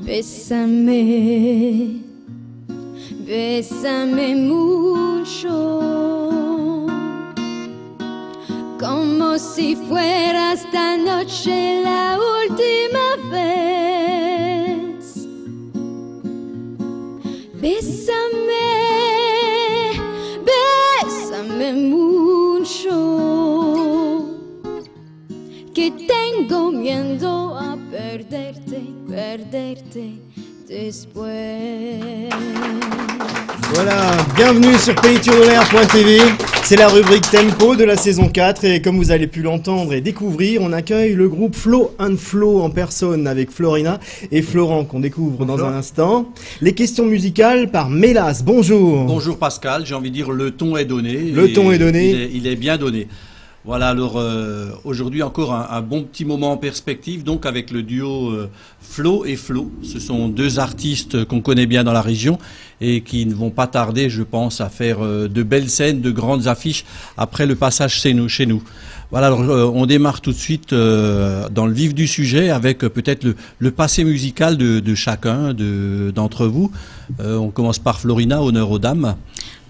Bésame, bésame mucho, como si fuera esta noche la última vez. Bésame, bésame mucho, que tengo miedo a perderte, perderte después. Voilà, bienvenue sur PayTuneLair.tv. C'est la rubrique Tempo de la saison 4 et comme vous avez pu l'entendre et découvrir, on accueille le groupe Flo and Flo en personne avec Florina et Florent qu'on découvre dans un instant. Les questions musicales par Mélas. Bonjour. Bonjour Pascal, j'ai envie de dire le ton est donné. Le ton est donné. Il est bien donné. Voilà, alors aujourd'hui encore un bon petit moment en perspective, donc avec le duo Flo et Flo. Ce sont deux artistes qu'on connaît bien dans la région et qui ne vont pas tarder, je pense, à faire de belles scènes, de grandes affiches après le passage chez nous. Voilà, alors on démarre tout de suite dans le vif du sujet avec peut-être le passé musical de chacun d'entre vous. On commence par Florina, honneur aux dames.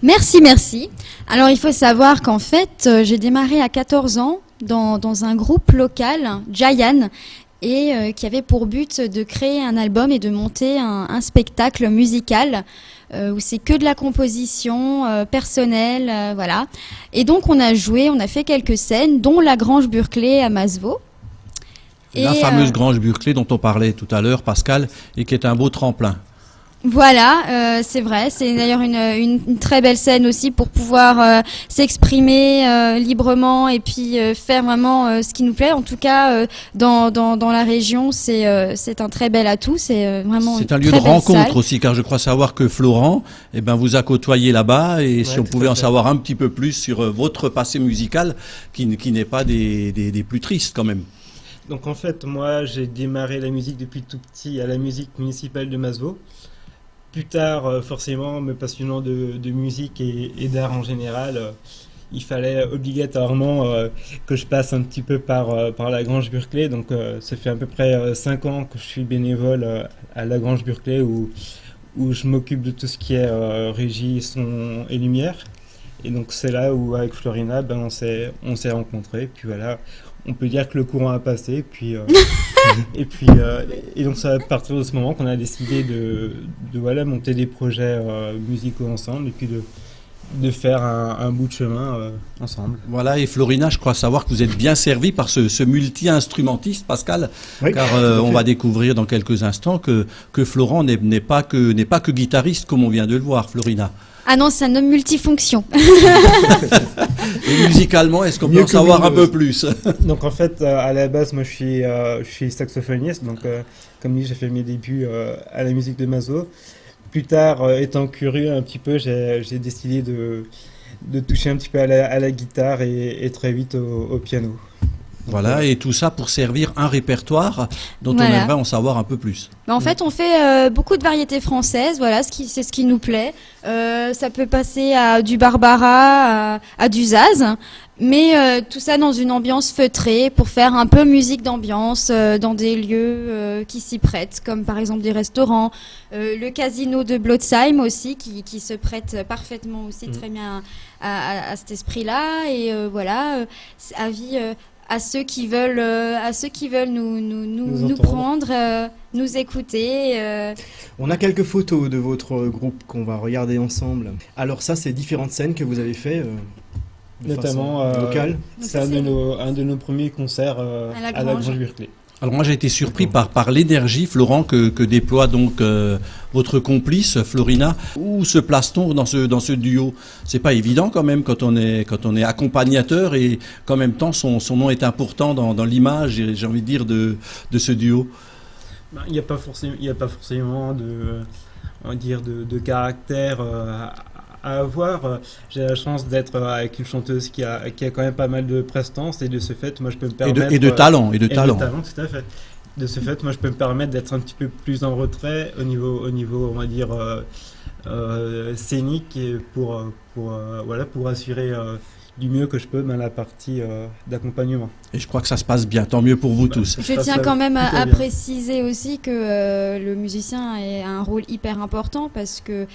Merci, merci. Alors, il faut savoir qu'en fait, j'ai démarré à 14 ans dans un groupe local, Giant, et qui avait pour but de créer un album et de monter un spectacle musical où c'est que de la composition personnelle, voilà. Et donc, on a fait quelques scènes, dont la Grange Burclay à Masevaux. La fameuse Grange Burclay dont on parlait tout à l'heure, Pascal, et qui est un beau tremplin. Voilà, c'est vrai. C'est d'ailleurs une très belle scène aussi pour pouvoir s'exprimer librement et puis faire vraiment ce qui nous plaît. En tout cas, dans la région, c'est un très bel atout. C'est vraiment c'est un lieu de rencontre aussi, car je crois savoir que Florent, vous a côtoyé là-bas et si on pouvait en savoir un petit peu plus sur votre passé musical, qui n'est pas des plus tristes quand même. Donc en fait, moi, j'ai démarré la musique depuis tout petit à la musique municipale de Masevaux. Plus tard, forcément, me passionnant de musique et d'art en général, il fallait obligatoirement que je passe un petit peu par la Grange Burclay. Donc ça fait à peu près 5 ans que je suis bénévole à la Grange Burclay où je m'occupe de tout ce qui est régie, son et lumière. Et donc c'est là où avec Florina, on s'est rencontrés. Puis voilà, on peut dire que le courant a passé. Puis et donc c'est à partir de ce moment qu'on a décidé de monter des projets musicaux ensemble et puis de faire un bout de chemin ensemble. Voilà, et Florina, je crois savoir que vous êtes bien servi par ce multi-instrumentiste, Pascal, oui, car on va découvrir dans quelques instants que Florent n'est pas que guitariste comme on vient de le voir, Florina. Ah non, c'est un homme multifonction. Et musicalement, est-ce qu'on peut en savoir un peu plus? Donc en fait, à la base, moi je suis saxophoniste, donc comme dit, j'ai fait mes débuts à la musique de Masevaux. Plus tard, étant curieux un petit peu, j'ai décidé de toucher un petit peu à la guitare et très vite au piano. Voilà, et tout ça pour servir un répertoire dont on aimerait en savoir un peu plus. En fait, on fait beaucoup de variétés françaises, voilà, c'est ce qui nous plaît. Ça peut passer à du Barbara, à du Zaz, mais tout ça dans une ambiance feutrée pour faire un peu musique d'ambiance dans des lieux qui s'y prêtent, comme par exemple des restaurants, le casino de Blotzheim aussi, qui se prête parfaitement aussi très bien à cet esprit-là, et voilà, avis à ceux qui veulent nous prendre, nous écouter. On a quelques photos de votre groupe qu'on va regarder ensemble. Alors ça, c'est différentes scènes que vous avez fait notamment locale. C'est un de nos premiers concerts à la Grange Burclay. Alors moi j'ai été surpris par l'énergie, Florent, que déploie donc votre complice Florina. Où se place-t-on dans ce duo? C'est pas évident quand même quand on est accompagnateur et qu'en même temps son nom est important dans l'image, j'ai envie de dire, de ce duo. Il n'y a pas forcément de caractère à avoir. J'ai la chance d'être avec une chanteuse qui a quand même pas mal de prestance et de ce fait, moi je peux me permettre... Et de talent. Tout à fait. De ce fait, moi je peux me permettre d'être un petit peu plus en retrait au niveau on va dire, scénique et pour assurer du mieux que je peux la partie d'accompagnement. Et je crois que ça se passe bien, tant mieux pour vous tous. Je tiens quand même à préciser aussi que le musicien a un rôle hyper important parce que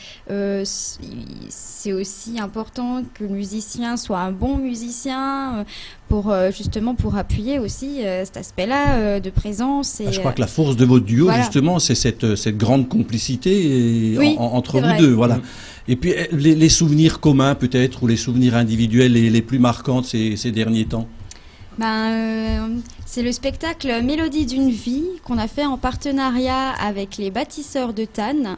c'est aussi important que le musicien soit un bon musicien pour justement pour appuyer aussi cet aspect-là de présence. Et, je crois que la force de votre duo, voilà. justement, c'est cette grande complicité Oui, entre vous vrai. deux. Voilà. Et puis les souvenirs communs peut-être, ou les souvenirs individuels les plus marquants de ces derniers temps. C'est le spectacle Mélodie d'une vie qu'on a fait en partenariat avec les bâtisseurs de Tannes.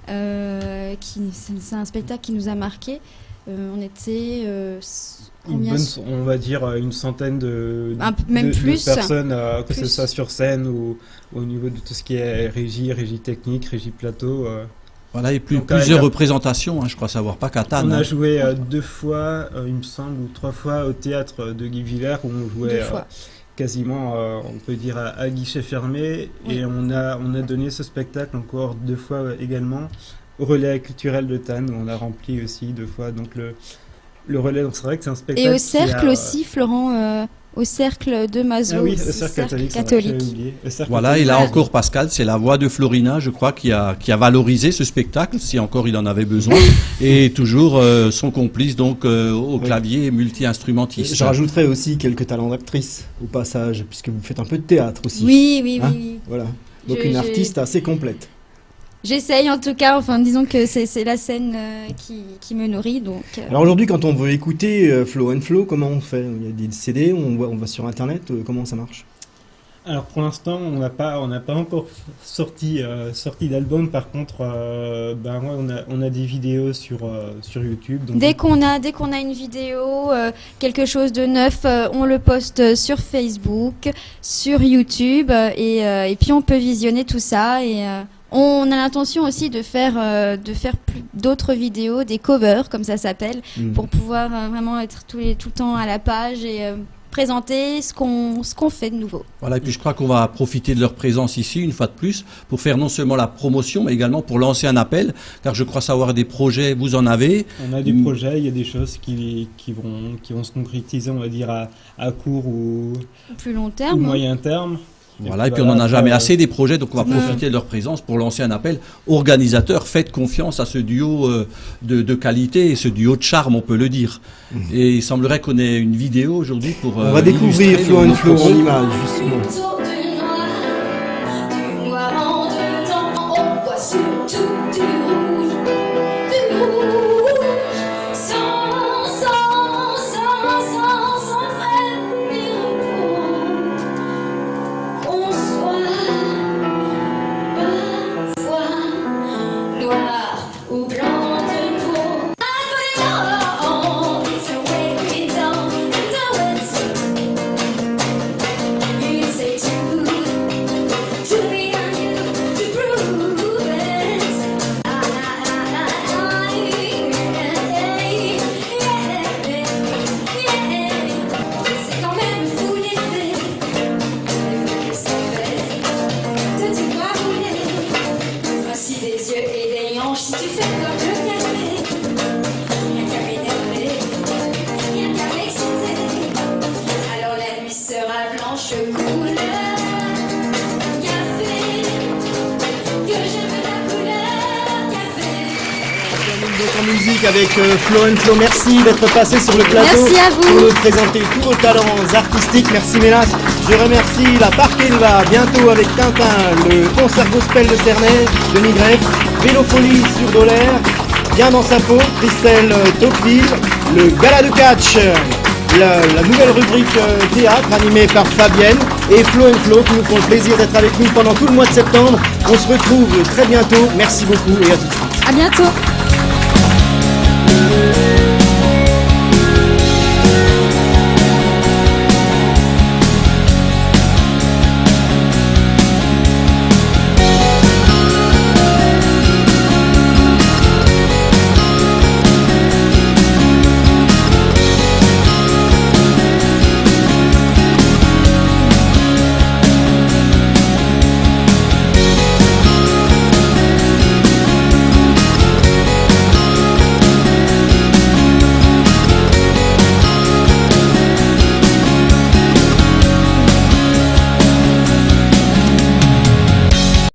C'est un spectacle qui nous a marqué. On était on va dire une centaine de personnes, que ce soit sur scène ou au niveau de tout ce qui est régie technique, régie plateau. Voilà, et plusieurs représentations, je crois savoir, pas qu'à Tannes. On a joué 2 fois, il me semble, ou 3 fois au théâtre de Guy Villers, où on jouait quasiment, on peut dire, à guichet fermé. Oui. Et on a donné ce spectacle encore 2 fois également au relais culturel de Tannes, où on a rempli aussi 2 fois. Donc le relais, donc c'est vrai que c'est un spectacle. Et au cercle aussi, Florent au cercle de Mazot, oui, le cercle catholique. Voilà, et là encore Pascal, c'est la voix de Florina, je crois, qui a valorisé ce spectacle, si encore il en avait besoin, et toujours son complice donc au clavier multi-instrumentiste. Je rajouterais aussi quelques talents d'actrice au passage, puisque vous faites un peu de théâtre aussi. Oui. Voilà, donc une artiste assez complète. J'essaye en tout cas, disons que c'est la scène qui me nourrit. Donc, Alors aujourd'hui, quand on veut écouter Flow & Flow, comment on fait ? Il y a des CD, on va sur Internet, comment ça marche ? Alors pour l'instant, on n'a pas encore sorti d'album. Par contre, on a des vidéos sur YouTube. Donc dès qu'on a une vidéo, quelque chose de neuf, on le poste sur Facebook, sur YouTube, et puis on peut visionner tout ça. Et on a l'intention aussi de faire d'autres vidéos, des covers comme ça s'appelle, pour pouvoir vraiment être tout le temps à la page et présenter ce qu'on fait de nouveau. Voilà, et puis je crois qu'on va profiter de leur présence ici, une fois de plus, pour faire non seulement la promotion, mais également pour lancer un appel, car je crois savoir des projets, vous en avez. On a des projets, il y a des choses qui vont se concrétiser, on va dire, à court ou plus long terme, ou moyen terme. Voilà, et puis on n'en a jamais assez des projets, donc on va profiter de leur présence pour lancer un appel. Organisateurs, faites confiance à ce duo de qualité et ce duo de charme, on peut le dire. Et il semblerait qu'on ait une vidéo aujourd'hui pour... on va découvrir Flow & Flow en images, justement. Avec Flow & Flow, merci d'être passé sur le plateau. Merci à vous. Pour nous présenter tous vos talents artistiques. Merci Mélas. Je remercie la Parkenva, bientôt avec Tintin, le concert gospel de Cernay, Denis Greff, Vélofolie sur Dolaire, Bien dans sa peau, Christelle Tocqueville, le gala de catch, la nouvelle rubrique théâtre animée par Fabienne et Flow & Flow qui nous font le plaisir d'être avec nous pendant tout le mois de septembre. On se retrouve très bientôt. Merci beaucoup et à tout de suite. À bientôt.